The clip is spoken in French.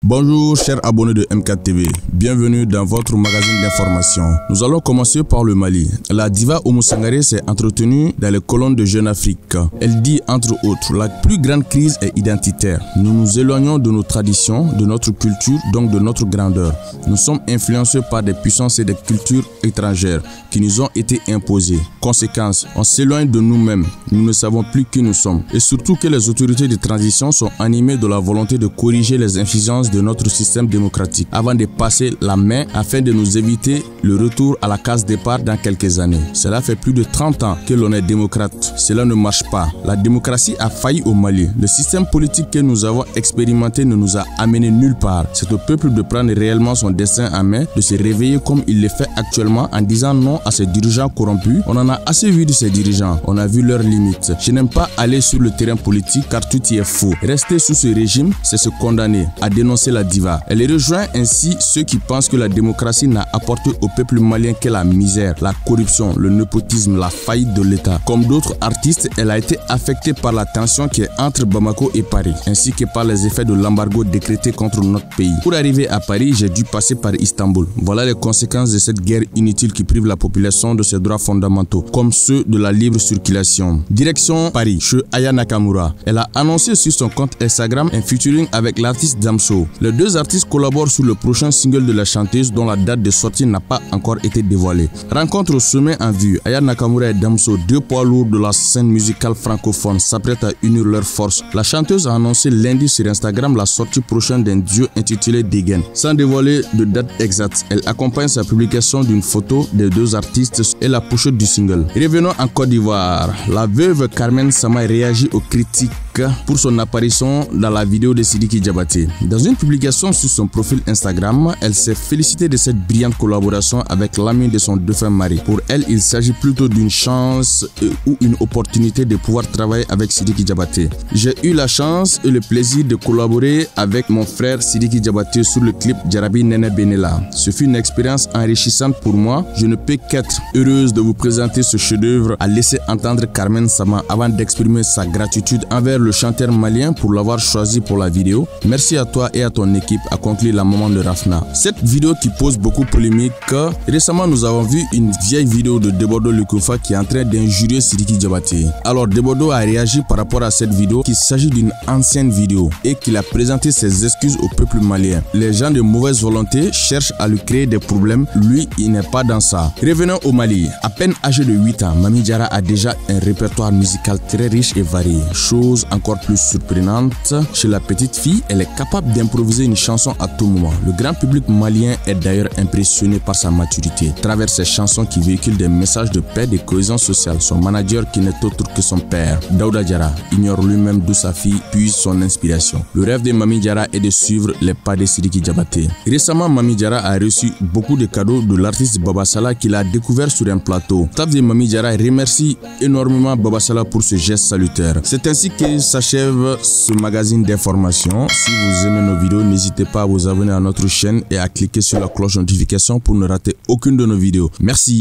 Bonjour chers abonnés de M4 TV, bienvenue dans votre magazine d'information. Nous allons commencer par le Mali. La diva Oumou Sangaré s'est entretenue dans les colonnes de Jeune Afrique. Elle dit entre autres, la plus grande crise est identitaire. Nous nous éloignons de nos traditions, de notre culture, donc de notre grandeur. Nous sommes influencés par des puissances et des cultures étrangères qui nous ont été imposées. Conséquence, on s'éloigne de nous-mêmes. Nous ne savons plus qui nous sommes. Et surtout que les autorités de transition sont animées de la volonté de corriger les insuffisances de notre système démocratique avant de passer la main afin de nous éviter le retour à la case départ dans quelques années. Cela fait plus de 30 ans que l'on est démocrate. Cela ne marche pas. La démocratie a failli au Mali. Le système politique que nous avons expérimenté ne nous a amené nulle part. C'est au peuple de prendre réellement son destin en main, de se réveiller comme il le fait actuellement en disant non à ces dirigeants corrompus. On en a assez vu de ces dirigeants. On a vu leurs limites. Je n'aime pas aller sur le terrain politique car tout y est faux. Rester sous ce régime, c'est se condamner à dénoncer la diva. Elle rejoint ainsi ceux qui pensent que la démocratie n'a apporté au peuple malien que la misère, la corruption, le népotisme, la faillite de l'État. Comme d'autres artistes, elle a été affectée par la tension qui est entre Bamako et Paris, ainsi que par les effets de l'embargo décrété contre notre pays. Pour arriver à Paris, j'ai dû passer par Istanbul. Voilà les conséquences de cette guerre inutile qui prive la population de ses droits fondamentaux, comme ceux de la libre circulation. Direction Paris, chez Aya Nakamura. Elle a annoncé sur son compte Instagram un featuring avec l'artiste Damso. Les deux artistes collaborent sur le prochain single de la chanteuse dont la date de sortie n'a pas encore été dévoilée. Rencontre au sommet en vue. Aya Nakamura et Damso, deux poids lourds de la scène musicale francophone, s'apprêtent à unir leurs forces. La chanteuse a annoncé lundi sur Instagram la sortie prochaine d'un duo intitulé Degen. Sans dévoiler de date exacte, elle accompagne sa publication d'une photo des deux artistes et la pochette du single. Revenons en Côte d'Ivoire. La veuve Carmen Sama réagit aux critiques pour son apparition dans la vidéo de Sidiki Diabaté. Dans une publication sur son profil Instagram, elle s'est félicitée de cette brillante collaboration avec l'ami de son défunt mari. Pour elle, il s'agit plutôt d'une chance ou une opportunité de pouvoir travailler avec Sidiki Diabaté. J'ai eu la chance et le plaisir de collaborer avec mon frère Sidiki Diabaté sur le clip Jarabi Nene Benela. Ce fut une expérience enrichissante pour moi. Je ne peux qu'être heureuse de vous présenter ce chef-d'œuvre, a laissé entendre Carmen Sama avant d'exprimer sa gratitude envers le chanteur malien pour l'avoir choisi pour la vidéo. Merci à toi et à ton équipe, a conclu la maman de Rafna. Cette vidéo qui pose beaucoup polémique. Récemment, nous avons vu une vieille vidéo de Debodo Lukufa qui est en train d'injurier Sidiki Diabaté. Alors Debodo a réagi par rapport à cette vidéo, qu'il s'agit d'une ancienne vidéo et qu'il a présenté ses excuses au peuple malien. Les gens de mauvaise volonté cherchent à lui créer des problèmes. Lui, il n'est pas dans ça. Revenons au Mali. À peine âgée de 8 ans, Mami Diarra a déjà un répertoire musical très riche et varié. Chose encore plus surprenante, chez la petite fille, elle est capable d'improviser une chanson à tout moment. Le grand public malien est d'ailleurs impressionné par sa maturité. À travers ses chansons qui véhiculent des messages de paix et de cohésion sociale, son manager, qui n'est autre que son père, Daouda Diarra, ignore lui-même d'où sa fille puise son inspiration. Le rêve de Mami Diarra est de suivre les pas de Sidiki Diabaté. Récemment, Mami Diarra a reçu beaucoup de cadeaux de l'artiste Baba Sala qu'il a découvert sur un plateau. Staff de Mami Diarra remercie énormément Baba Sala pour ce geste salutaire. C'est ainsi que s'achève ce magazine d'information. Si vous aimez nos vidéos, n'hésitez pas à vous abonner à notre chaîne et à cliquer sur la cloche de notification pour ne rater aucune de nos vidéos. Merci.